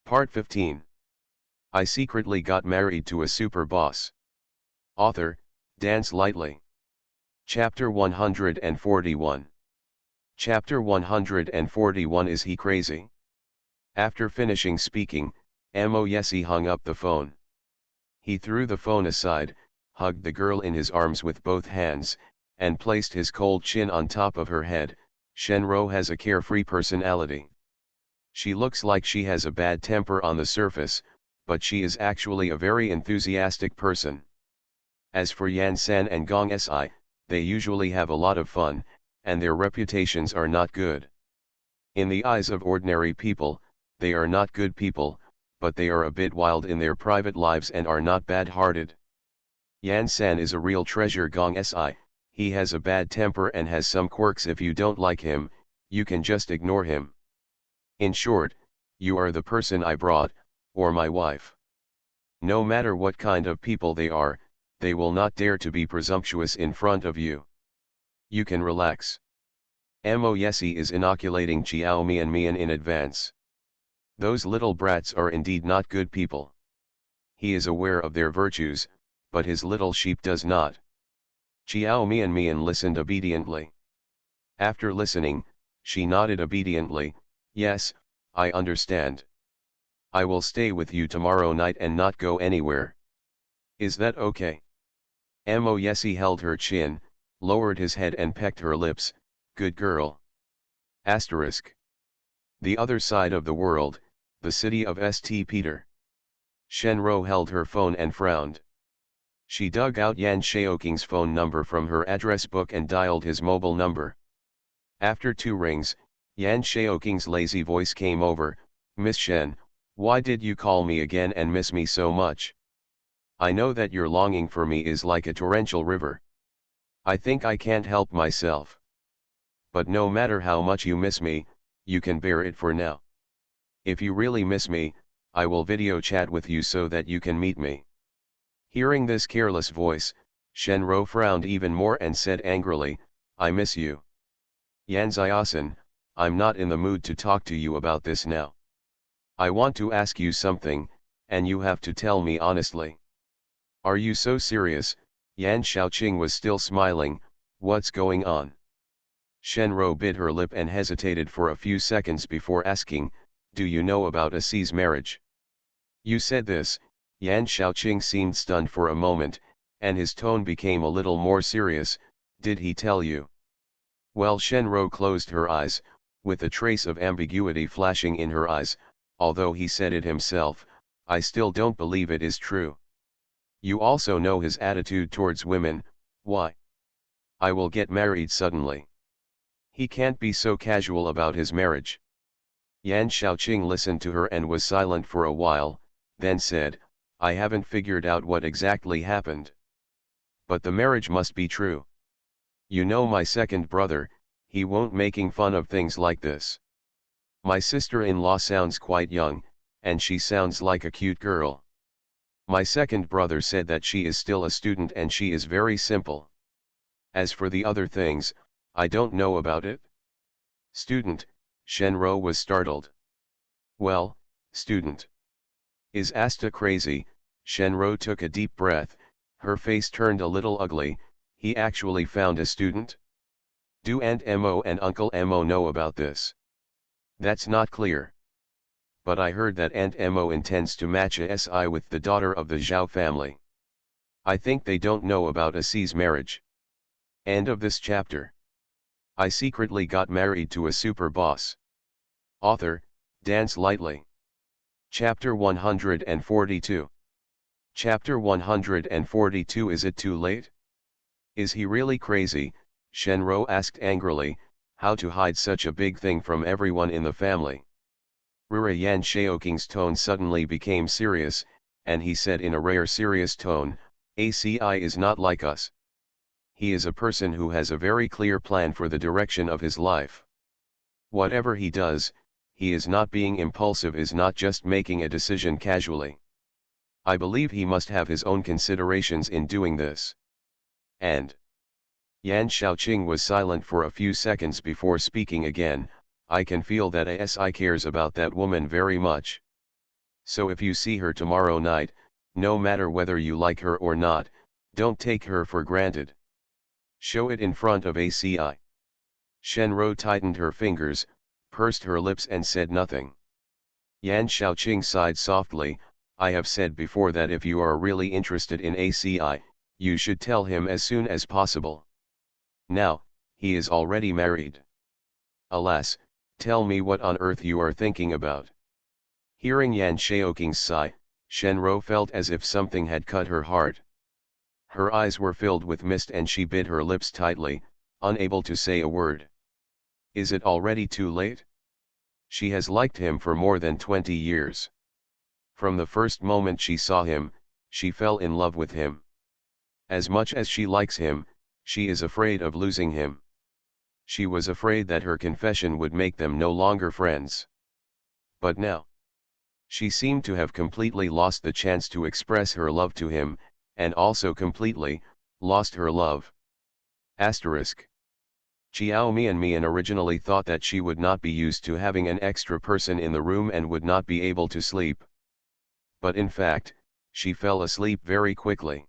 Part 15. I secretly got married to a super boss. Author, Dance Lightly. Chapter 141. Chapter 141. Is he crazy? After finishing speaking, Moyesi hung up the phone. He threw the phone aside, hugged the girl in his arms with both hands, and placed his cold chin on top of her head. Shenro has a carefree personality. She looks like she has a bad temper on the surface, but she is actually a very enthusiastic person. As for Yan-san and Gong-si, they usually have a lot of fun, and their reputations are not good. In the eyes of ordinary people, they are not good people, but they are a bit wild in their private lives and are not bad-hearted. Yan-san is a real treasure. Gong-si, he has a bad temper and has some quirks. If you don't like him, you can just ignore him. In short, you are the person I brought, or my wife. No matter what kind of people they are, they will not dare to be presumptuous in front of you. You can relax. Moyesi is inoculating Chiao Mian in advance. Those little brats are indeed not good people. He is aware of their virtues, but his little sheep does not. Chiao Mian listened obediently. After listening, she nodded obediently. Yes, I understand. I will stay with you tomorrow night and not go anywhere. Is that okay? Moyesi held her chin, lowered his head and pecked her lips. Good girl. Asterisk. The other side of the world, the city of St. Peter. Shenro held her phone and frowned. She dug out Yan Shaoking's phone number from her address book and dialed his mobile number. After 2 rings, Yan Shaoking's lazy voice came over. Miss Shen, why did you call me again and miss me so much? I know that your longing for me is like a torrential river. I think I can't help myself. But no matter how much you miss me, you can bear it for now. If you really miss me, I will video chat with you so that you can meet me. Hearing this careless voice, Shenro frowned even more and said angrily, I miss you. Yan Ziasen, I'm not in the mood to talk to you about this now. I want to ask you something, and you have to tell me honestly. Are you so serious? Yan Shaoqing was still smiling. What's going on? Shenro bit her lip and hesitated for a few seconds before asking, do you know about Asi's marriage? You said this. Yan Shaoqing seemed stunned for a moment, and his tone became a little more serious. Did he tell you? Well, Shenro closed her eyes, with a trace of ambiguity flashing in her eyes. Although he said it himself, I still don't believe it is true. You also know his attitude towards women. Why? I will get married suddenly. He can't be so casual about his marriage. Yan Shaoqing listened to her and was silent for a while, then said, I haven't figured out what exactly happened. But the marriage must be true. You know my second brother, he won't making fun of things like this. My sister-in-law sounds quite young, and she sounds like a cute girl. My second brother said that she is still a student and she is very simple. As for the other things, I don't know about it. Student, Shenro was startled. Well, student. Is Asta crazy? Shenro took a deep breath, her face turned a little ugly. He actually found a student? Do Aunt Mo and Uncle Mo know about this? That's not clear. But I heard that Aunt Mo intends to match Si with the daughter of the Zhao family. I think they don't know about Asi's marriage. End of this chapter. I secretly got married to a super boss. Author, Dance Lightly. Chapter 142. Chapter 142. Is it too late? Is he really crazy? Shenro asked angrily, how to hide such a big thing from everyone in the family. Rura Yan Shaoking's tone suddenly became serious, and he said in a rare serious tone, ACI is not like us. He is a person who has a very clear plan for the direction of his life. Whatever he does, he is not being impulsive, is not just making a decision casually. I believe he must have his own considerations in doing this. And Yan Shaoqing was silent for a few seconds before speaking again. I can feel that ASI cares about that woman very much. So if you see her tomorrow night, no matter whether you like her or not, don't take her for granted. Show it in front of ACI. Shenro tightened her fingers, pursed her lips and said nothing. Yan Xiaoqing sighed softly. I have said before that if you are really interested in ACI, you should tell him as soon as possible. Now, he is already married. Alas, tell me what on earth you are thinking about. Hearing Yan Xiaoqing's sigh, Shenro felt as if something had cut her heart. Her eyes were filled with mist and she bit her lips tightly, unable to say a word. Is it already too late? She has liked him for more than 20 years. From the first moment she saw him, she fell in love with him. As much as she likes him, she is afraid of losing him. She was afraid that her confession would make them no longer friends. But now, she seemed to have completely lost the chance to express her love to him, and also completely lost her love. Asterisk. Xiao Mian originally thought that she would not be used to having an extra person in the room and would not be able to sleep. But in fact, she fell asleep very quickly.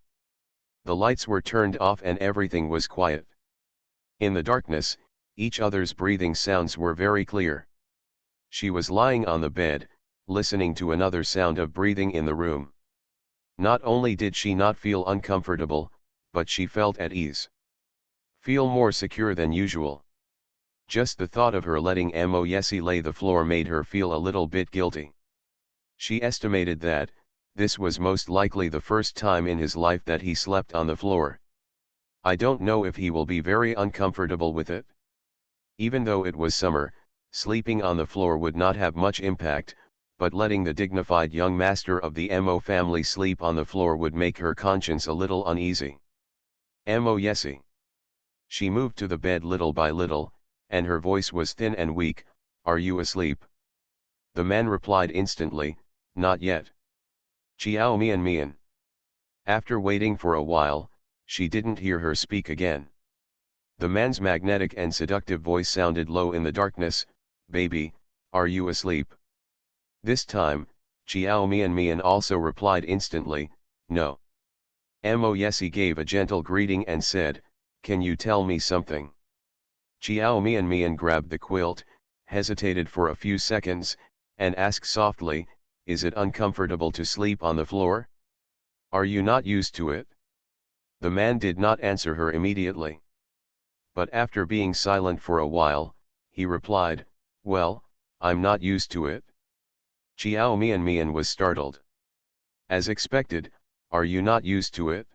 The lights were turned off and everything was quiet. In the darkness, each other's breathing sounds were very clear. She was lying on the bed, listening to another sound of breathing in the room. Not only did she not feel uncomfortable, but she felt at ease. Feel more secure than usual. Just the thought of her letting Mo Yesi lay the floor made her feel a little bit guilty. She estimated that, this was most likely the first time in his life that he slept on the floor. I don't know if he will be very uncomfortable with it. Even though it was summer, sleeping on the floor would not have much impact, but letting the dignified young master of the Mo family sleep on the floor would make her conscience a little uneasy. Mo Yesi. She moved to the bed little by little, and her voice was thin and weak. Are you asleep? The man replied instantly, not yet. Xiao Mian. After waiting for a while, she didn't hear her speak again. The man's magnetic and seductive voice sounded low in the darkness, baby, are you asleep? This time, Xiao Mian also replied instantly, no. Mo Yesi gave a gentle greeting and said, can you tell me something? Xiao Mian grabbed the quilt, hesitated for a few seconds, and asked softly, is it uncomfortable to sleep on the floor? Are you not used to it? The man did not answer her immediately. But after being silent for a while, he replied, well, I'm not used to it. Xiao Mian was startled. As expected, are you not used to it?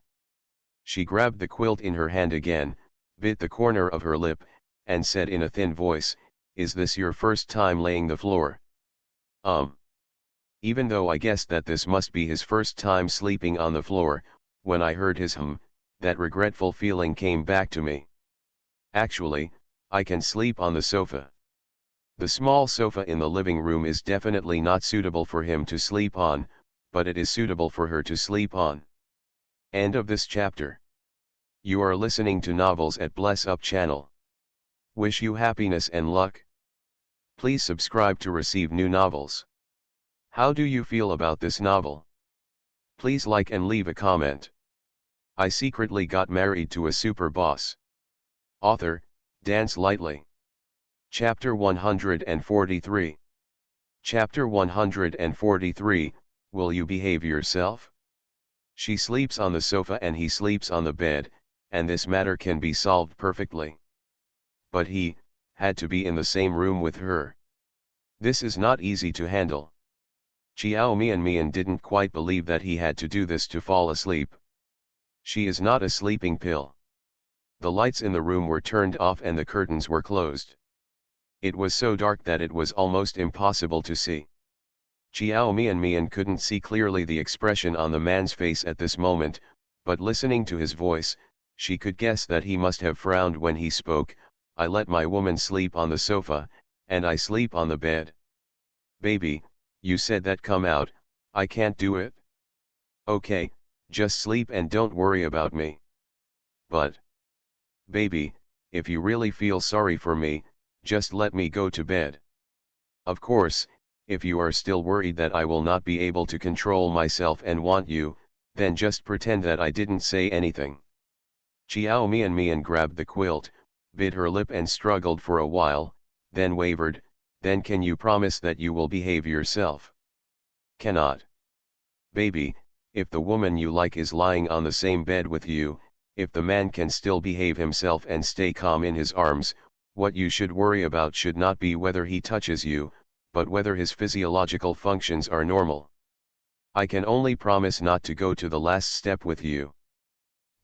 She grabbed the quilt in her hand again, bit the corner of her lip, and said in a thin voice, is this your first time laying the floor? Even though I guessed that this must be his first time sleeping on the floor, when I heard his that regretful feeling came back to me. Actually, I can sleep on the sofa. The small sofa in the living room is definitely not suitable for him to sleep on, but it is suitable for her to sleep on. End of this chapter. You are listening to Novels at Bless Up channel. Wish you happiness and luck. Please subscribe to receive new novels. How do you feel about this novel? Please like and leave a comment. I secretly got married to a super boss. Author, Dance Lightly. Chapter 143. Chapter 143, Will you behave yourself? She sleeps on the sofa and he sleeps on the bed, and this matter can be solved perfectly. But he had to be in the same room with her. This is not easy to handle. Xiao Mian didn't quite believe that he had to do this to fall asleep. She is not a sleeping pill. The lights in the room were turned off and the curtains were closed. It was so dark that it was almost impossible to see. Xiao Mian couldn't see clearly the expression on the man's face at this moment, but listening to his voice, she could guess that he must have frowned when he spoke. I let my woman sleep on the sofa, and I sleep on the bed. Baby, you said that come out, I can't do it. Okay, just sleep and don't worry about me. But, baby, if you really feel sorry for me, just let me go to bed. Of course, if you are still worried that I will not be able to control myself and want you, then just pretend that I didn't say anything. Chiao Mian grabbed the quilt, bit her lip and struggled for a while, then wavered, then can you promise that you will behave yourself? Cannot. Baby, if the woman you like is lying on the same bed with you, if the man can still behave himself and stay calm in his arms, what you should worry about should not be whether he touches you, but whether his physiological functions are normal. I can only promise not to go to the last step with you.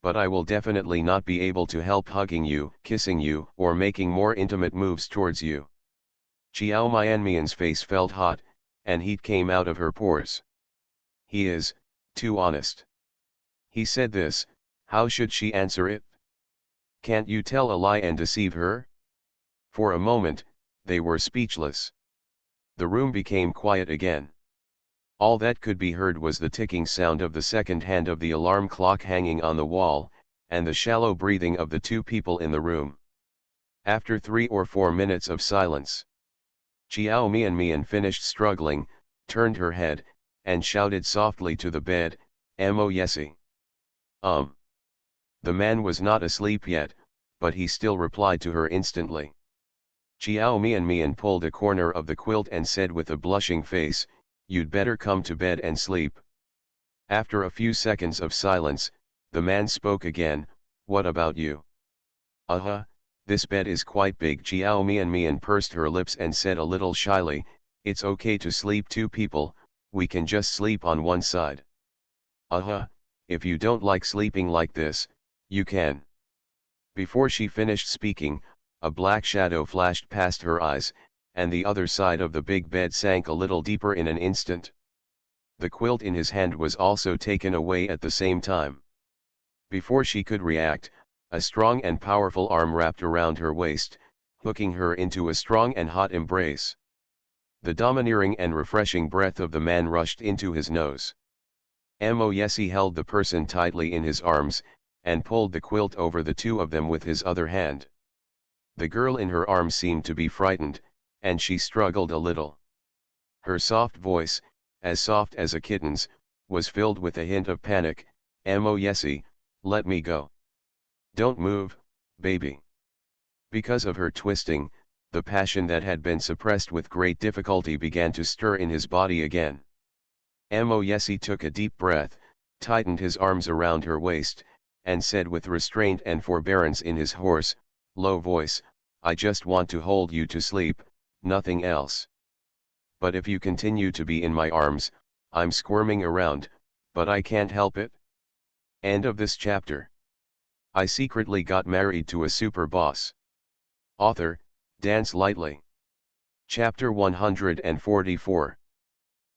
But I will definitely not be able to help hugging you, kissing you, or making more intimate moves towards you. Chiao Mianmian's face felt hot, and heat came out of her pores. He is, too honest. He said this, how should she answer it? Can't you tell a lie and deceive her? For a moment, they were speechless. The room became quiet again. All that could be heard was the ticking sound of the second hand of the alarm clock hanging on the wall, and the shallow breathing of the two people in the room. After 3 or 4 minutes of silence, Chiao Mian finished struggling, turned her head, and shouted softly to the bed, "Mo Yesi." The man was not asleep yet, but he still replied to her instantly. Chiao Mian pulled a corner of the quilt and said with a blushing face, "You'd better come to bed and sleep." After a few seconds of silence, the man spoke again, "What about you?" This bed is quite big." Chiao Mian pursed her lips and said a little shyly, "It's okay to sleep two people, we can just sleep on one side." If you don't like sleeping like this, you can." Before she finished speaking, a black shadow flashed past her eyes, and the other side of the big bed sank a little deeper in an instant. The quilt in his hand was also taken away at the same time. Before she could react, a strong and powerful arm wrapped around her waist, hooking her into a strong and hot embrace. The domineering and refreshing breath of the man rushed into his nose. Mo Yesi held the person tightly in his arms, and pulled the quilt over the two of them with his other hand. The girl in her arms seemed to be frightened, and she struggled a little. Her soft voice, as soft as a kitten's, was filled with a hint of panic. "Mo Yesi, let me go. Don't move, baby." Because of her twisting, the passion that had been suppressed with great difficulty began to stir in his body again. Mo Yesi took a deep breath, tightened his arms around her waist, and said with restraint and forbearance in his hoarse, low voice, "I just want to hold you to sleep, nothing else. But if you continue to be in my arms, I'm squirming around, but I can't help it." End of this chapter. I secretly got married to a super boss. Author, Dance Lightly. Chapter 144.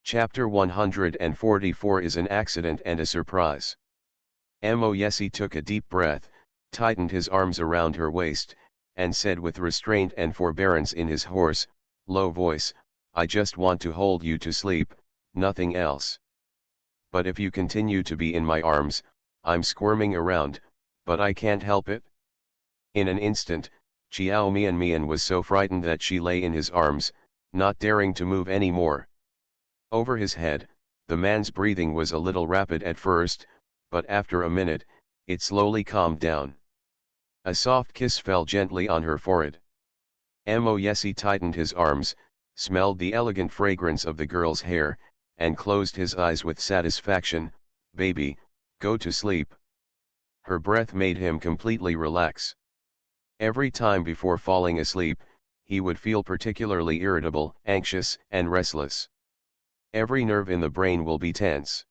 Chapter 144 is an accident and a surprise. Mo Yesi took a deep breath, tightened his arms around her waist, and said with restraint and forbearance in his hoarse, low voice, "I just want to hold you to sleep, nothing else. But if you continue to be in my arms, I'm squirming around, but I can't help it." In an instant, Chiao Mian was so frightened that she lay in his arms, not daring to move any more. Over his head, the man's breathing was a little rapid at first, but after a minute, it slowly calmed down. A soft kiss fell gently on her forehead. Mo Yesi tightened his arms, smelled the elegant fragrance of the girl's hair, and closed his eyes with satisfaction. "Baby, go to sleep." Her breath made him completely relax. Every time before falling asleep, he would feel particularly irritable, anxious, and restless. Every nerve in the brain will be tense.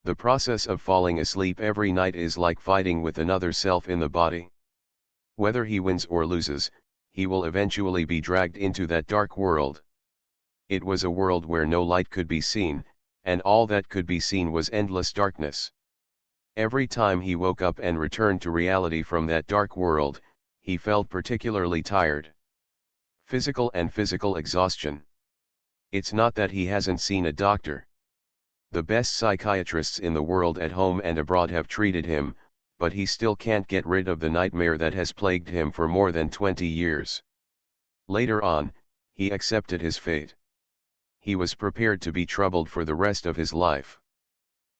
The process of falling asleep every night is like fighting with another self in the body. Whether he wins or loses, he will eventually be dragged into that dark world. It was a world where no light could be seen, and all that could be seen was endless darkness. Every time he woke up and returned to reality from that dark world, he felt particularly tired. Physical exhaustion. It's not that he hasn't seen a doctor. The best psychiatrists in the world at home and abroad have treated him, but he still can't get rid of the nightmare that has plagued him for more than 20 years. Later on, he accepted his fate. He was prepared to be troubled for the rest of his life.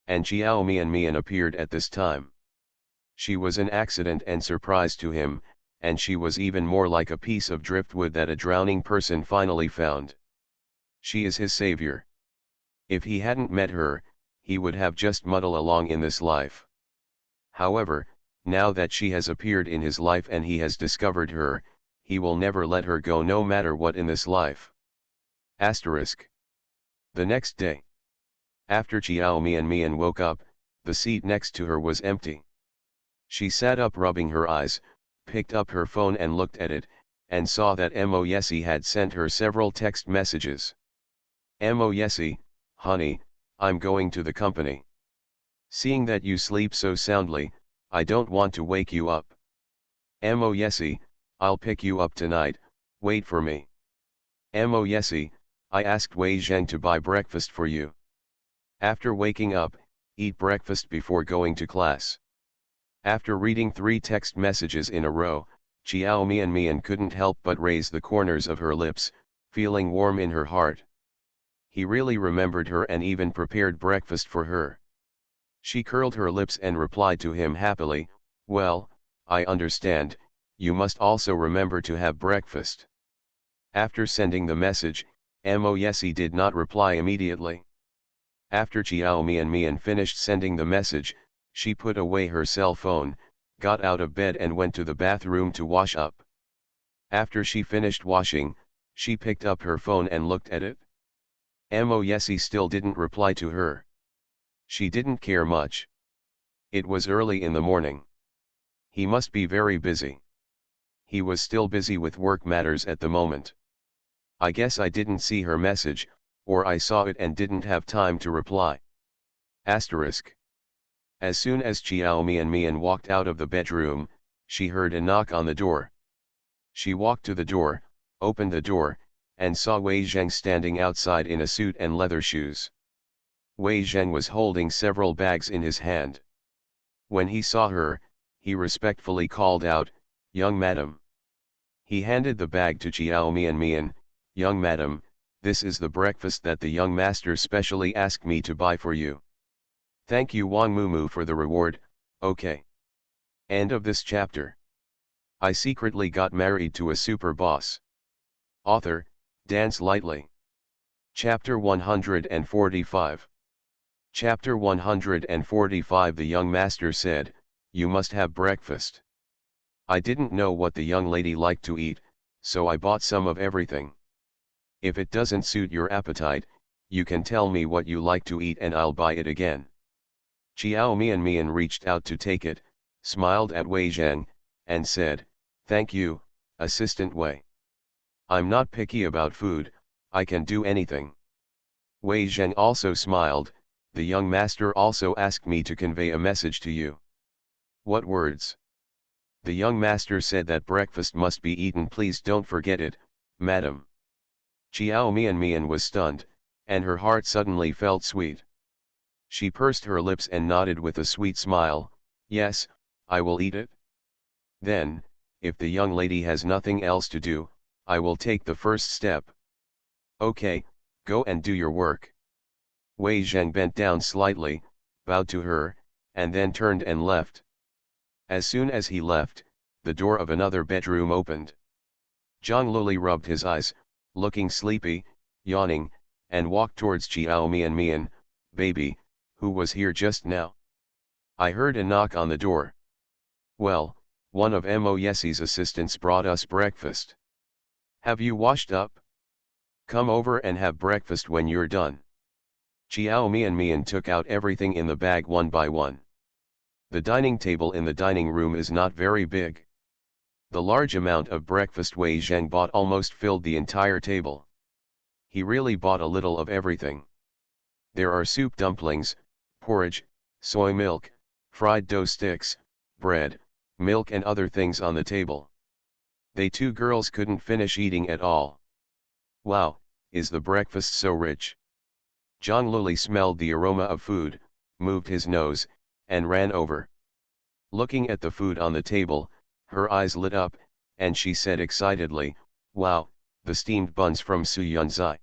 And Chiao Mian appeared at this time. She was an accident and surprise to him, and she was even more like a piece of driftwood that a drowning person finally found. She is his savior. If he hadn't met her, he would have just muddled along in this life. However, now that she has appeared in his life and he has discovered her, he will never let her go no matter what in this life. Asterisk. The next day, after Chiao Mian woke up, the seat next to her was empty. She sat up rubbing her eyes, picked up her phone and looked at it, and saw that Mo Yessi had sent her several text messages. Mo Yessi, honey, I'm going to the company. Seeing that you sleep so soundly, I don't want to wake you up. Mo Yessi, I'll pick you up tonight, wait for me. Mo Yessi, I asked Wei Zheng to buy breakfast for you. After waking up, eat breakfast before going to class. After reading 3 text messages in a row, Chiao Mian couldn't help but raise the corners of her lips, feeling warm in her heart. He really remembered her and even prepared breakfast for her. She curled her lips and replied to him happily, well, I understand, you must also remember to have breakfast. After sending the message, Mo Yessi did not reply immediately. After Chiao Mian finished sending the message, she put away her cell phone, got out of bed and went to the bathroom to wash up. After she finished washing, she picked up her phone and looked at it. Mo Yessi still didn't reply to her. She didn't care much. It was early in the morning. He must be very busy. He was still busy with work matters at the moment. I guess I didn't see her message, or I saw it and didn't have time to reply. Asterisk. As soon as Chiao Mian walked out of the bedroom, she heard a knock on the door. She walked to the door, opened the door, and saw Wei Zheng standing outside in a suit and leather shoes. Wei Zheng was holding several bags in his hand. When he saw her, he respectfully called out, "Young madam." He handed the bag to Chiao Mian, "Young madam, this is the breakfast that the young master specially asked me to buy for you. Thank you Wang Mumu for the reward, okay." End of this chapter. I secretly got married to a super boss. Author, Dance Lightly. Chapter 145. Chapter 145. The young master said, "You must have breakfast." I didn't know what the young lady liked to eat, so I bought some of everything. If it doesn't suit your appetite, you can tell me what you like to eat and I'll buy it again. Chiao Mian reached out to take it, smiled at Wei Zheng, and said, "Thank you, Assistant Wei. I'm not picky about food, I can do anything." Wei Zheng also smiled, "The young master also asked me to convey a message to you." "What words?" "The young master said that breakfast must be eaten, please don't forget it, madam." Chiao Mian was stunned, and her heart suddenly felt sweet. She pursed her lips and nodded with a sweet smile, "Yes, I will eat it." "Then, if the young lady has nothing else to do, I will take the first step." "Okay, go and do your work." Wei Zheng bent down slightly, bowed to her, and then turned and left. As soon as he left, the door of another bedroom opened. Zhang Luli rubbed his eyes, looking sleepy, yawning, and walked towards Chiao Mian, "Baby, who was here just now?" "I heard a knock on the door." "Well, one of Mo Yessi's assistants brought us breakfast." "Have you washed up? Come over and have breakfast when you're done." Chiao Mian took out everything in the bag one by one. The dining table in the dining room is not very big. The large amount of breakfast Wei Zheng bought almost filled the entire table. He really bought a little of everything. There are soup dumplings, porridge, soy milk, fried dough sticks, bread, milk and other things on the table. They two girls couldn't finish eating at all. "Wow, is the breakfast so rich?" Zhang Luli smelled the aroma of food, moved his nose, and ran over. Looking at the food on the table, her eyes lit up, and she said excitedly, "Wow, the steamed buns from Su Yunzai.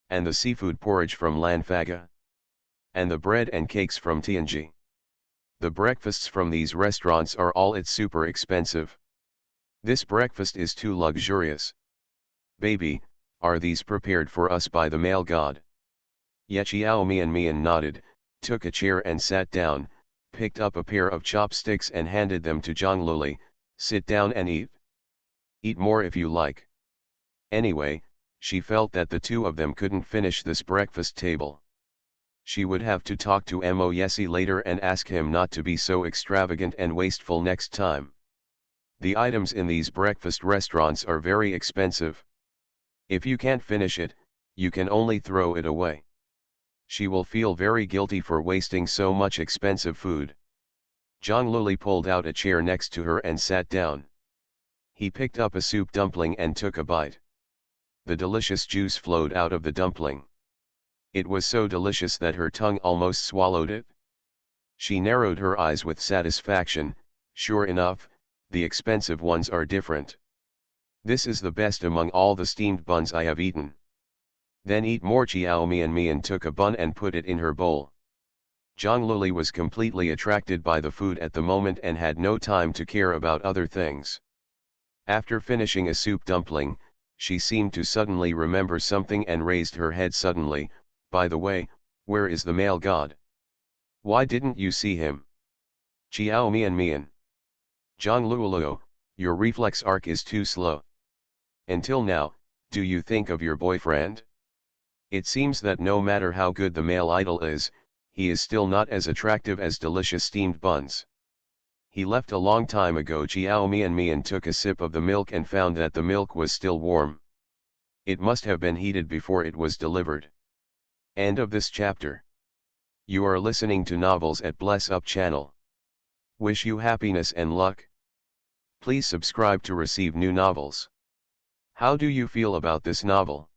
and the seafood porridge from Lanfaga, and the bread and cakes from Tianji. The breakfasts from these restaurants are all it's super expensive. This breakfast is too luxurious. Baby, are these prepared for us by the male god? Ye Chiao Mian nodded, took a chair and sat down, picked up a pair of chopsticks and handed them to Zhang Luli. Sit down and eat. Eat more if you like. Anyway, she felt that the two of them couldn't finish this breakfast table. She would have to talk to Mo Yesi later and ask him not to be so extravagant and wasteful next time. The items in these breakfast restaurants are very expensive. If you can't finish it, you can only throw it away. She will feel very guilty for wasting so much expensive food. Zhang Luli pulled out a chair next to her and sat down. He picked up a soup dumpling and took a bite. The delicious juice flowed out of the dumpling. It was so delicious that her tongue almost swallowed it. She narrowed her eyes with satisfaction. Sure enough, the expensive ones are different. This is the best among all the steamed buns I have eaten. Then eat more. Chiao Mian took a bun and put it in her bowl. Zhang Luli was completely attracted by the food at the moment and had no time to care about other things. After finishing a soup dumpling, she seemed to suddenly remember something and raised her head suddenly. By the way, where is the male god? Why didn't you see him? Chiao Mian. Zhang Lulu, your reflex arc is too slow. Until now, do you think of your boyfriend? It seems that no matter how good the male idol is, he is still not as attractive as delicious steamed buns. He left a long time ago. Chiao Mian took a sip of the milk and found that the milk was still warm. It must have been heated before it was delivered. End of this chapter. You are listening to Novels at Bless Up channel. Wish you happiness and luck. Please subscribe to receive new novels. How do you feel about this novel?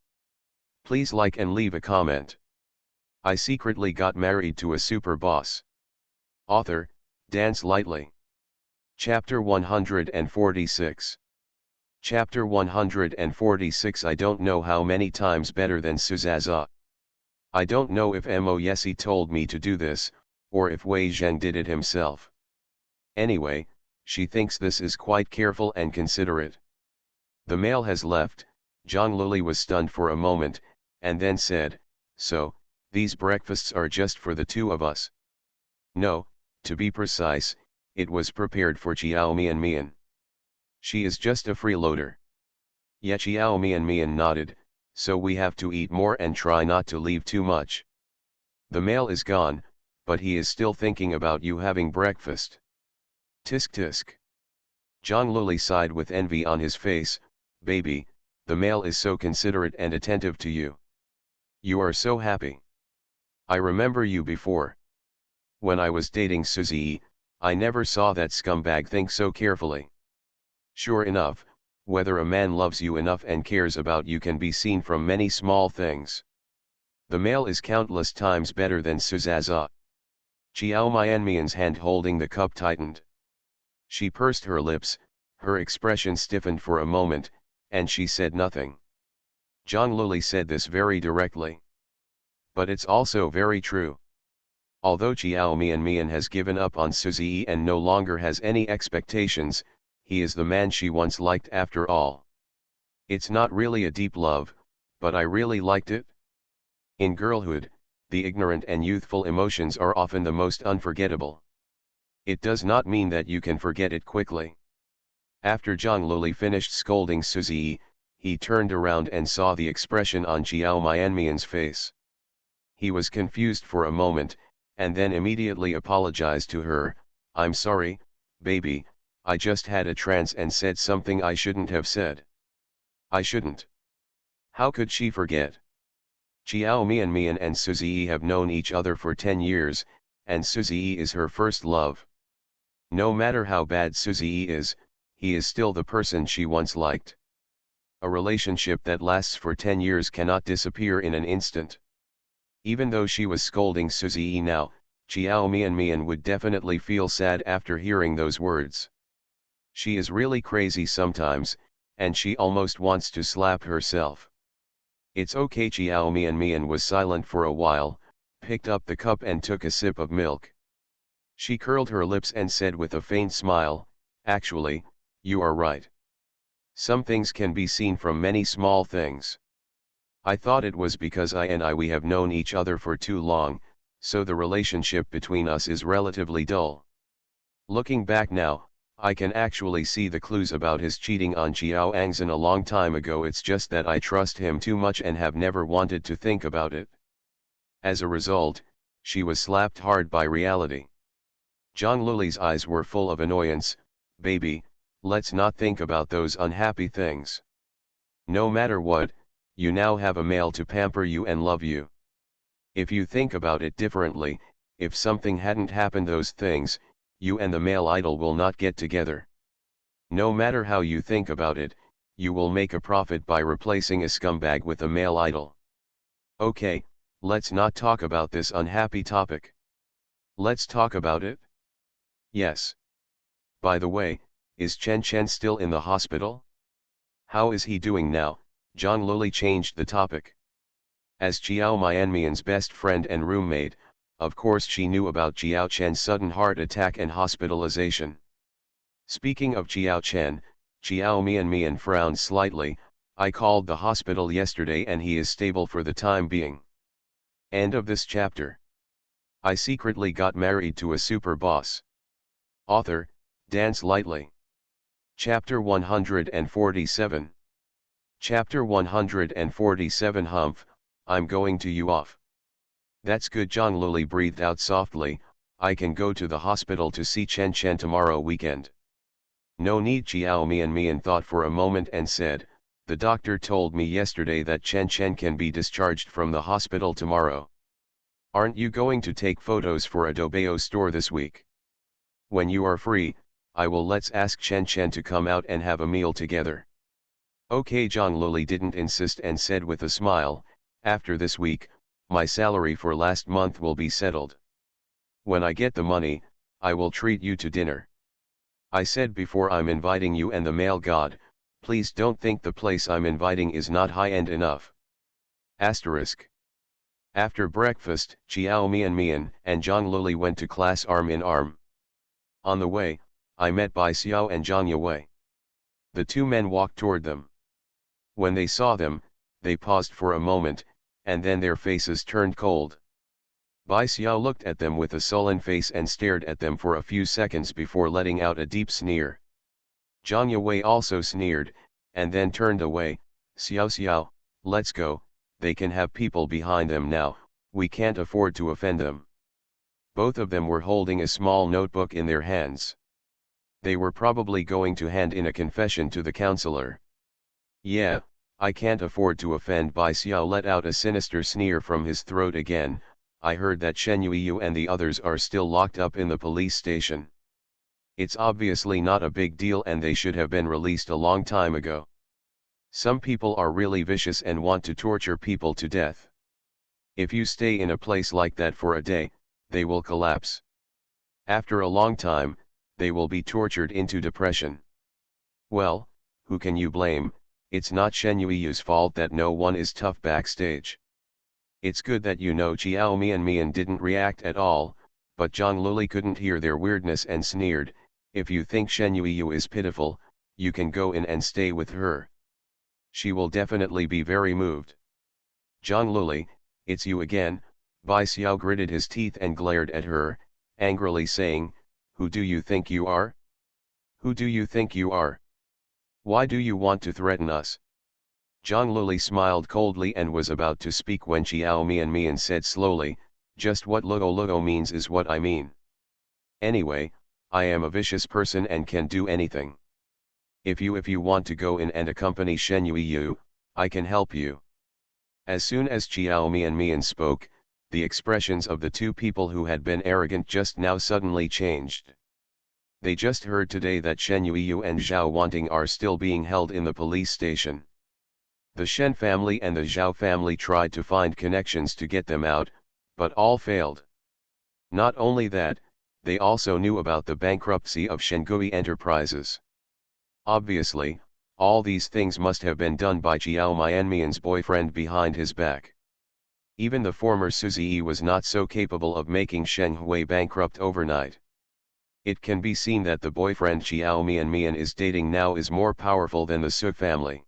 Please like and leave a comment. I secretly got married to a super boss. Author, Dance Lightly. Chapter 146. Chapter 146. I don't know how many times better than Suzaza. I don't know if Mo Yesi told me to do this, or if Wei Zheng did it himself. Anyway, she thinks this is quite careful and considerate. The male has left. Zhang Luli was stunned for a moment, and then said, so, these breakfasts are just for the two of us? No, to be precise, it was prepared for Chiao Mian. She is just a freeloader. Ye Chiao Mian nodded, so we have to eat more and try not to leave too much. The male is gone, but he is still thinking about you having breakfast. Tisk tisk. Zhang Luli sighed with envy on his face. Baby, the male is so considerate and attentive to you. You are so happy. I remember you before. When I was dating Suzy, I never saw that scumbag think so carefully. Sure enough, whether a man loves you enough and cares about you can be seen from many small things. The male is countless times better than Suzaza. Chiao Mian's hand holding the cup tightened. She pursed her lips, her expression stiffened for a moment, and she said nothing. Zhang Luli said this very directly. But it's also very true. Although Chiao Mian has given up on Suzy and no longer has any expectations, he is the man she once liked after all. It's not really a deep love, but I really liked it. In girlhood, the ignorant and youthful emotions are often the most unforgettable. It does not mean that you can forget it quickly. After Zhang Luli finished scolding Suzy, he turned around and saw the expression on Chiao Mian's face. He was confused for a moment, and then immediately apologized to her. I'm sorry, baby, I just had a trance and said something I shouldn't have said. I shouldn't. How could she forget? Chiao Mian and Suzy have known each other for 10 years, and Suzy is her first love. No matter how bad Suzy is, he is still the person she once liked. A relationship that lasts for 10 years cannot disappear in an instant. Even though she was scolding Suzy now, Chiao Mian would definitely feel sad after hearing those words. She is really crazy sometimes, and she almost wants to slap herself. It's okay. Chiao Mian was silent for a while, picked up the cup and took a sip of milk. She curled her lips and said with a faint smile, actually, you are right. Some things can be seen from many small things. I thought it was because we have known each other for too long, so the relationship between us is relatively dull. Looking back now, I can actually see the clues about his cheating on Xiao Angzhen a long time ago. It's just that I trust him too much and have never wanted to think about it. As a result, she was slapped hard by reality. Zhang Luli's eyes were full of annoyance. Baby, let's not think about those unhappy things. No matter what, you now have a male to pamper you and love you. If you think about it differently, if something hadn't happened, those things, you and the male idol will not get together. No matter how you think about it, you will make a profit by replacing a scumbag with a male idol. Okay, let's not talk about this unhappy topic. Let's talk about it? Yes. By the way, is Chen Chen still in the hospital? How is he doing now? Zhang Luli changed the topic. As Xiao Mianmian's best friend and roommate, of course she knew about Xiao Chen's sudden heart attack and hospitalization. Speaking of Xiao Chen, Xiao Mianmian frowned slightly. I called the hospital yesterday and he is stable for the time being. End of this chapter. I secretly got married to a super boss. Author, Dance Lightly. Chapter 147. Chapter 147. Humph, I'm going to you off. That's good. Zhang Luli breathed out softly. I can go to the hospital to see Chen Chen tomorrow weekend. No need. Xiao Mian thought for a moment and said, the doctor told me yesterday that Chen Chen can be discharged from the hospital tomorrow. Aren't you going to take photos for a Dobeo store this week? When you are free, let's ask Chen Chen to come out and have a meal together. Okay. Zhang Luli didn't insist and said with a smile, after this week, my salary for last month will be settled. When I get the money, I will treat you to dinner. I said before, I'm inviting you and the male god, please don't think the place I'm inviting is not high-end enough. Asterisk. After breakfast, Xiao Mian and Zhang Luli went to class arm in arm. On the way, I met Bai Xiao and Zhang Yue. The two men walked toward them. When they saw them, they paused for a moment, and then their faces turned cold. Bai Xiao looked at them with a sullen face and stared at them for a few seconds before letting out a deep sneer. Zhang Yue also sneered, and then turned away. Xiao, let's go, they can have people behind them now, we can't afford to offend them. Both of them were holding a small notebook in their hands. They were probably going to hand in a confession to the counselor. Yeah, I can't afford to offend. Bai Xiao let out a sinister sneer from his throat again. I heard that Shen Yuyu and the others are still locked up in the police station. It's obviously not a big deal and they should have been released a long time ago. Some people are really vicious and want to torture people to death. If you stay in a place like that for a day, they will collapse. After a long time, they will be tortured into depression. Well, who can you blame? It's not Shen Yui's fault that no one is tough backstage. It's good that you know. Xiao Mian didn't react at all, but Zhang Luli couldn't hear their weirdness and sneered, if you think Shen Yuiyu is pitiful, you can go in and stay with her. She will definitely be very moved. Zhang Luli, it's you again. Bai Xiao gritted his teeth and glared at her, angrily saying, who do you think you are? Who do you think you are? Why do you want to threaten us? Zhang Luli smiled coldly and was about to speak when Xiao Mian said slowly, just what logo means is what I mean. Anyway, I am a vicious person and can do anything. If you want to go in and accompany Shen Yuiyu, I can help you. As soon as Xiao Mian spoke, the expressions of the two people who had been arrogant just now suddenly changed. They just heard today that Shen Yuiyu and Zhao Wanting are still being held in the police station. The Shen family and the Zhao family tried to find connections to get them out, but all failed. Not only that, they also knew about the bankruptcy of Shengui Enterprises. Obviously, All these things must have been done by Jiao Mianmian's boyfriend behind his back. Even the former Suzy was not so capable of making Shen Hui bankrupt overnight. It can be seen that the boyfriend Jiao Mianmian is dating now is more powerful than the Su family.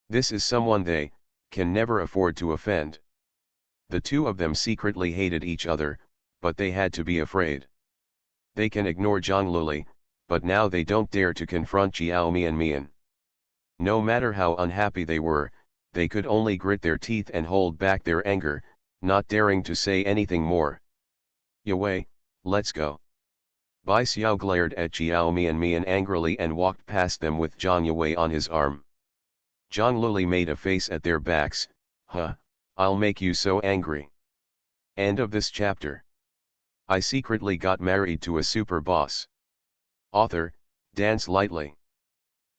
This is someone they can never afford to offend. The two of them secretly hated each other, but they had to be afraid. They can ignore Zhang Luli, but now they don't dare to confront Jiao Mianmian. No matter how unhappy they were, they could only grit their teeth and hold back their anger, not daring to say anything more. Yue, let's go. Bai Xiao glared at Jiao Mianmian angrily and walked past them with Zhang Yue on his arm. Zhang Luli made a face at their backs. Huh, I'll make you so angry. End of this chapter. I secretly got married to a super boss. Author, Dance Lightly.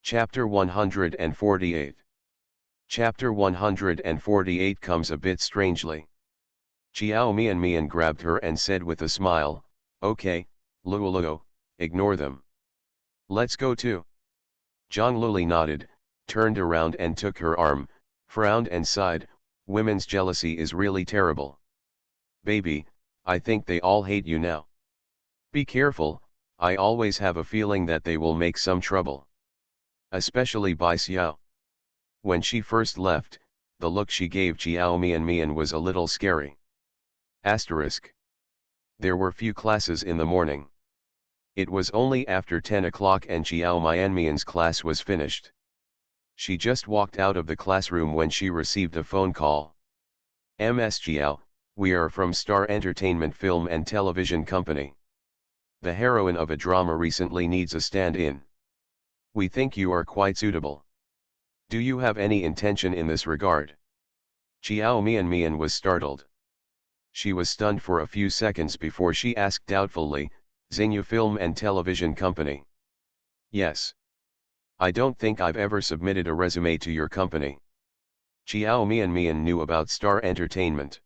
Chapter 148. Chapter 148 comes a bit strangely. Jiao Mianmian grabbed her and said with a smile, "Okay, Luoluo, ignore them. Let's go too." Zhang Luli nodded, turned around and took her arm, frowned and sighed, "Women's jealousy is really terrible. Baby, I think they all hate you now. Be careful, I always have a feeling that they will make some trouble. Especially Bai Xiao." When she first left, the look she gave Jiao Mianmian was a little scary. Asterisk. There were few classes in the morning. It was only after 10 o'clock and Jiao Mianmian's class was finished. She just walked out of the classroom when she received a phone call. "Ms. Jiao, we are from Star Entertainment Film and Television Company. The heroine of a drama recently needs a stand-in. We think you are quite suitable. Do you have any intention in this regard?" Jiao Mianmian was startled. She was stunned for a few seconds before she asked doubtfully, "Xingyu Film and Television Company?" "Yes. I don't think I've ever submitted a resume to your company." Jiao Mianmian knew about Star Entertainment.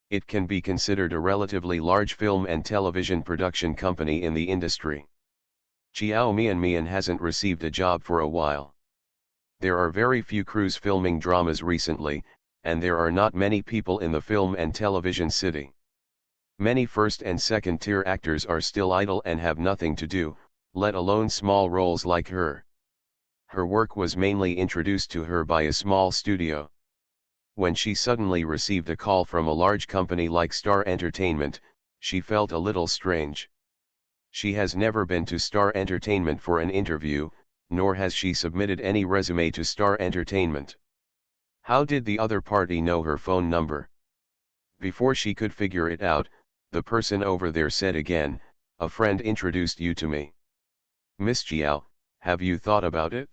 It can be considered a relatively large film and television production company in the industry. Jiao Mianmian hasn't received a job for a while. There are very few crews filming dramas recently, and there are not many people in the film and television city. Many first and second tier actors are still idle and have nothing to do, let alone small roles like her. Her work was mainly introduced to her by a small studio. When she suddenly received a call from a large company like Star Entertainment, she felt a little strange. She has never been to Star Entertainment for an interview, nor has she submitted any resume to Star Entertainment. How did the other party know her phone number? Before she could figure it out, the person over there said again, "A friend introduced you to me. Miss Jiao, have you thought about it?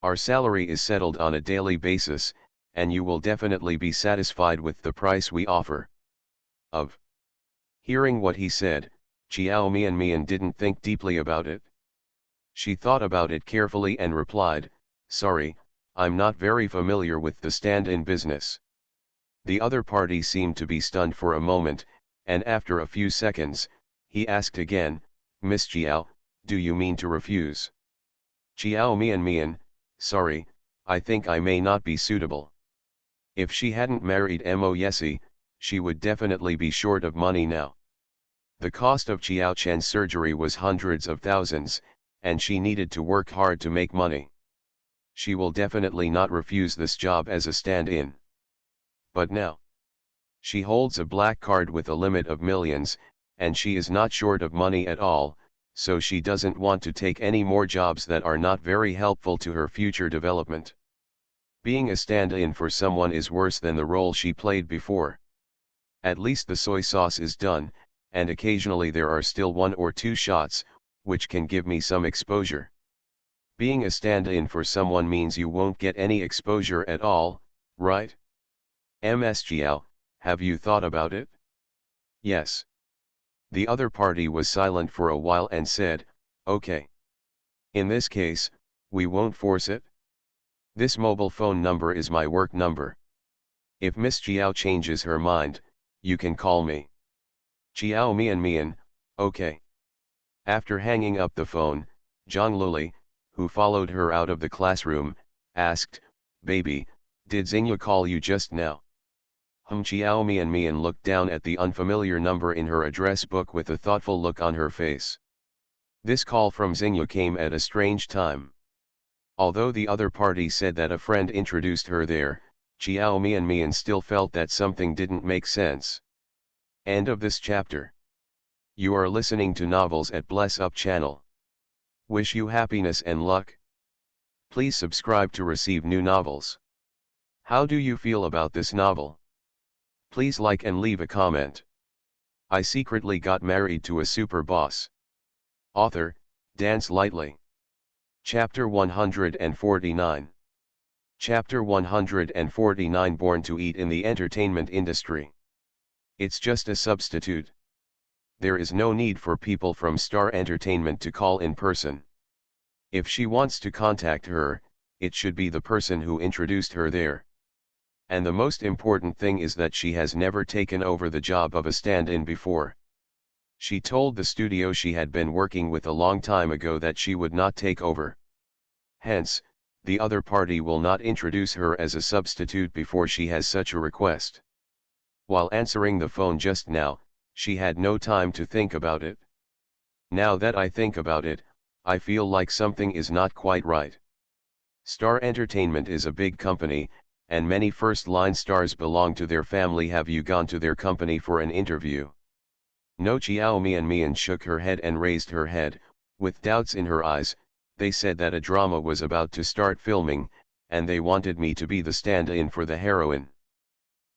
Our salary is settled on a daily basis, and you will definitely be satisfied with the price we offer." Of. Hearing what he said, Jiao Mianmian didn't think deeply about it. She thought about it carefully and replied, "Sorry, I'm not very familiar with the stand-in business." The other party seemed to be stunned for a moment, and after a few seconds, he asked again, "Miss Jiao, do you mean to refuse?" Jiao Mianmian, "Sorry, I think I may not be suitable." If she hadn't married Mo Yesi, she would definitely be short of money now. The cost of Chiao Chen's surgery was hundreds of thousands, and she needed to work hard to make money. She will definitely not refuse this job as a stand-in. But now, she holds a black card with a limit of millions, and she is not short of money at all, so she doesn't want to take any more jobs that are not very helpful to her future development. Being a stand-in for someone is worse than the role she played before. At least the soy sauce is done, and occasionally there are still 1 or 2 shots, which can give me some exposure. Being a stand-in for someone means you won't get any exposure at all, right? Ms. Jiao, have you thought about it? Yes. The other party was silent for a while and said, "Okay. In this case, we won't force it. This mobile phone number is my work number. If Miss Jiao changes her mind, you can call me." Jiao Mianmian, "Okay." After hanging up the phone, Zhang Luli, who followed her out of the classroom, asked, "Baby, did Xingyu call you just now?" Chiao Mian looked down at the unfamiliar number in her address book with a thoughtful look on her face. This call from Xingyu came at a strange time. Although the other party said that a friend introduced her there, Chiao Mian still felt that something didn't make sense. End of this chapter. You are listening to Novels at Bless Up channel. Wish you happiness and luck. Please subscribe to receive new novels. How do you feel about this novel? Please like and leave a comment. I secretly got married to a super boss. Author, Dance Lightly. Chapter 149. Chapter 149. Born to eat in the entertainment industry. It's just a substitute. There is no need for people from Star Entertainment to call in person. If she wants to contact her, it should be the person who introduced her there. And the most important thing is that she has never taken over the job of a stand-in before. She told the studio she had been working with a long time ago that she would not take over. Hence, the other party will not introduce her as a substitute before she has such a request. While answering the phone just now, she had no time to think about it. Now that I think about it, I feel like something is not quite right. Star Entertainment is a big company, and many first-line stars belong to their family. Have you gone to their company for an interview? No. Chiao Mian shook her head and raised her head, with doubts in her eyes. They said that a drama was about to start filming, and they wanted me to be the stand-in for the heroine.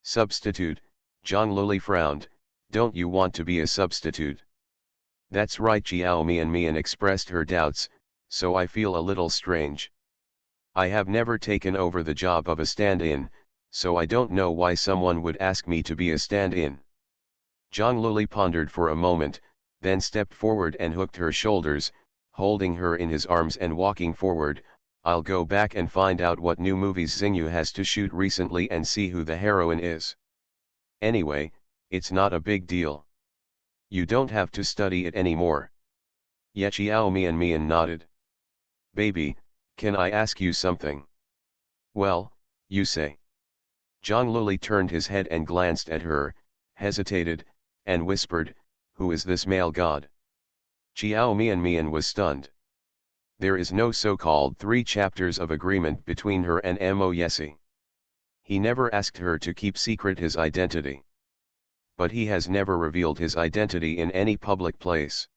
Substitute, Zhang Luli frowned. Don't you want to be a substitute? That's right. Chiao Mian expressed her doubts, so I feel a little strange. I have never taken over the job of a stand-in, so I don't know why someone would ask me to be a stand-in. Zhang Luli pondered for a moment, then stepped forward and hooked her shoulders, holding her in his arms and walking forward. I'll go back and find out what new movies Xingyu has to shoot recently and see who the heroine is. Anyway, it's not a big deal. You don't have to study it anymore. Yeah. Chiao Mian nodded. Baby, can I ask you something? Well, you say. Zhang Luli turned his head and glanced at her, hesitated, and whispered, "Who is this male god?" Chiao Mian was stunned. There is no so-called 3 chapters of agreement between her and Mo Yesi. He never asked her to keep secret his identity. But he has never revealed his identity in any public place.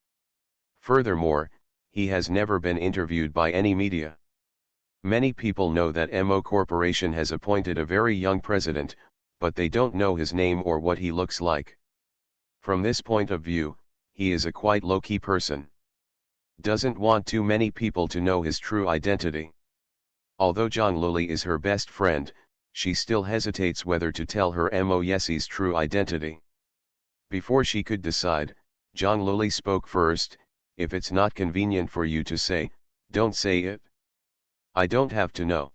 Furthermore, he has never been interviewed by any media. Many people know that Mo Corporation has appointed a very young president, but they don't know his name or what he looks like. From this point of view, he is a quite low-key person. Doesn't want too many people to know his true identity. Although Zhang Luli is her best friend, she still hesitates whether to tell her Mo Yesi's true identity. Before she could decide, Zhang Luli spoke first. If it's not convenient for you to say, don't say it. I don't have to know.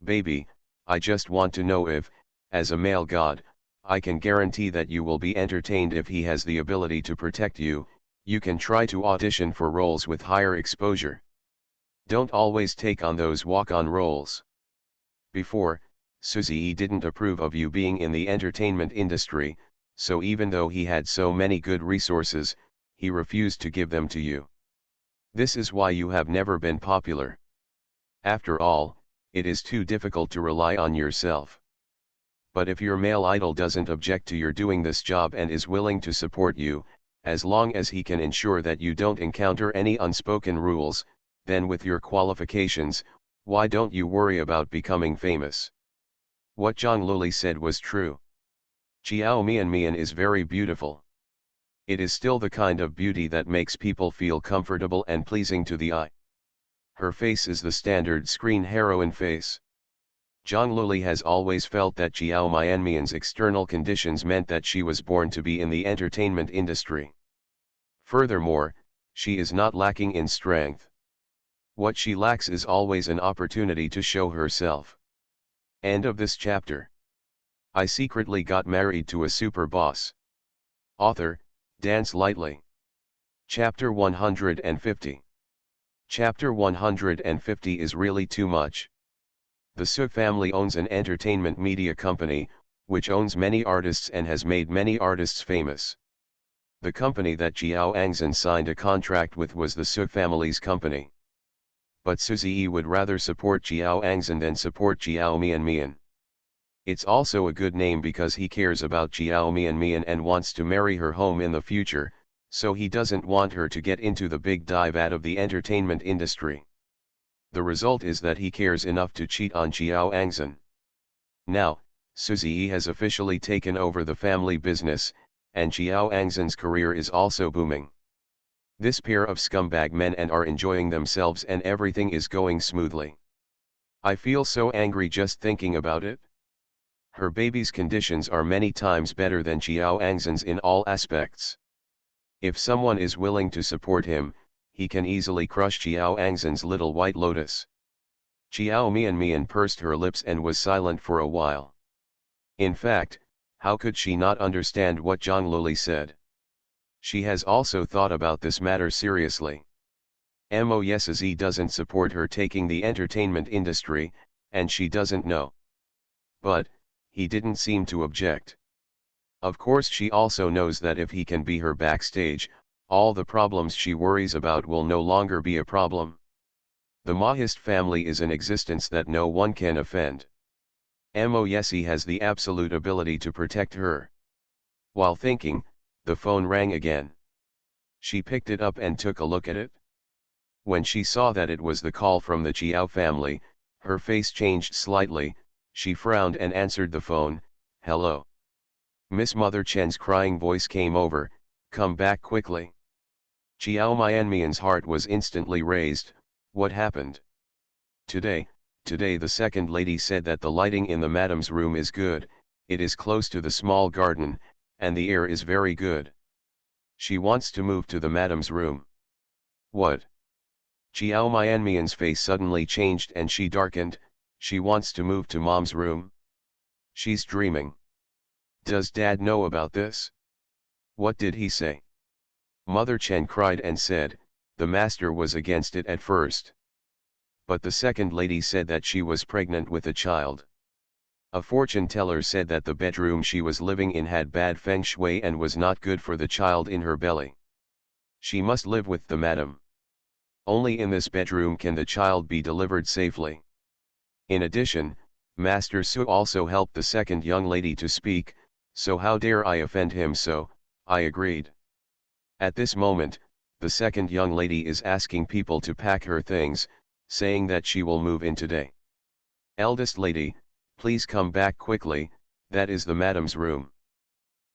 Baby, I just want to know if, as a male god, I can guarantee that you will be entertained. If he has the ability to protect you, you can try to audition for roles with higher exposure. Don't always take on those walk-on roles. Before, Suzy didn't approve of you being in the entertainment industry, so even though he had so many good resources, he refused to give them to you. This is why you have never been popular. After all, it is too difficult to rely on yourself. But if your male idol doesn't object to your doing this job and is willing to support you, as long as he can ensure that you don't encounter any unspoken rules, then with your qualifications, why don't you worry about becoming famous? What Zhang Luli said was true. Chiao Mian is very beautiful. It is still the kind of beauty that makes people feel comfortable and pleasing to the eye. Her face is the standard screen heroine face. Zhang Luli has always felt that Chiao Mian's external conditions meant that she was born to be in the entertainment industry. Furthermore, she is not lacking in strength. What she lacks is always an opportunity to show herself. End of this chapter. I secretly got married to a super boss. Author, Dance Lightly. Chapter 150. Chapter 150 is really too much. The Su family owns an entertainment media company, which owns many artists and has made many artists famous. The company that Jiao Angzhen signed a contract with was the Su family's company. But Su Ziyi would rather support Jiao Angzhen than support Jiao Mian. It's also a good name because he cares about Jiao Mian and wants to marry her home in the future, so he doesn't want her to get into the big dive out of the entertainment industry. The result is that he cares enough to cheat on Jiao Angzhen. Now, Su Ziyi has officially taken over the family business, and Jiao Angzhen's career is also booming. This pair of scumbag men and are enjoying themselves and everything is going smoothly. I feel so angry just thinking about it. Her baby's conditions are many times better than Jiao Angzhen's in all aspects. If someone is willing to support him, he can easily crush Jiao Angzhen's little white lotus. Jiao Mian pursed her lips and was silent for a while. In fact, how could she not understand what Zhang Luli said? She has also thought about this matter seriously. Moyeszi doesn't support her taking the entertainment industry, and she doesn't know. But, he didn't seem to object. Of course she also knows that if he can be her backstage, all the problems she worries about will no longer be a problem. The Mahist family is an existence that no one can offend. Moyeszi has the absolute ability to protect her. While thinking, the phone rang again. She picked it up and took a look at it. When she saw that it was the call from the Jiao family, her face changed slightly. She frowned and answered the phone. "Hello." Miss Mother Chen's crying voice came over, "Come back quickly." Jiao Mianmian's heart was instantly raised. What happened? Today the second lady said that the lighting in the madam's room is good, it is close to the small garden, and the air is very good. She wants to move to the madam's room. What? Jiao Mianmian's face suddenly changed and she darkened. She wants to move to mom's room? She's dreaming. Does dad know about this? What did he say? Mother Chen cried and said, the master was against it at first. But the second lady said that she was pregnant with a child. A fortune teller said that the bedroom she was living in had bad feng shui and was not good for the child in her belly. She must live with the madam. Only in this bedroom can the child be delivered safely. In addition, Master Su also helped the second young lady to speak, so how dare I offend him, so I agreed. At this moment, the second young lady is asking people to pack her things, saying that she will move in today. Eldest lady, please come back quickly, that is the madam's room.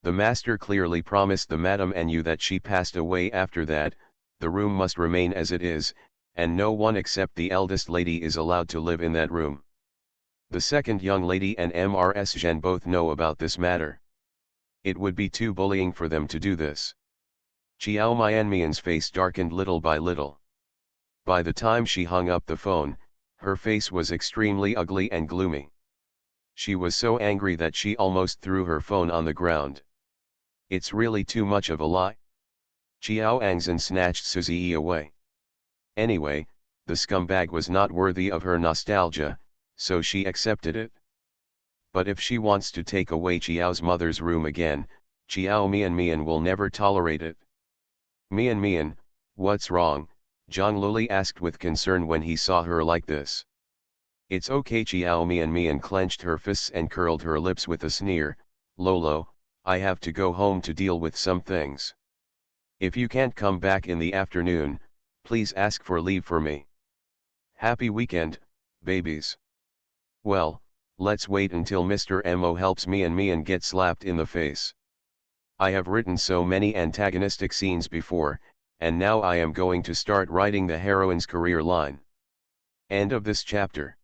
The master clearly promised the madam and you that she passed away after that, the room must remain as it is, and no one except the eldest lady is allowed to live in that room. The second young lady and Mrs. Zhen both know about this matter. It would be too bullying for them to do this. Jiao Mianmian's face darkened little by little. By the time she hung up the phone, her face was extremely ugly and gloomy. She was so angry that she almost threw her phone on the ground. It's really too much of a lie. Jiao Angzhen snatched Su Ziyi away. Anyway, the scumbag was not worthy of her nostalgia, so she accepted it. But if she wants to take away Jiao's mother's room again, Jiao Mian will never tolerate it. Mian, what's wrong? Zhang Luli asked with concern when he saw her like this. It's okay. Jiao Mian clenched her fists and curled her lips with a sneer. Lolo, I have to go home to deal with some things. If you can't come back in the afternoon, please ask for leave for me. Happy weekend, babies. Well, let's wait until Mr. Mo helps Mian get slapped in the face. I have written so many antagonistic scenes before, and now I am going to start writing the heroine's career line. End of this chapter.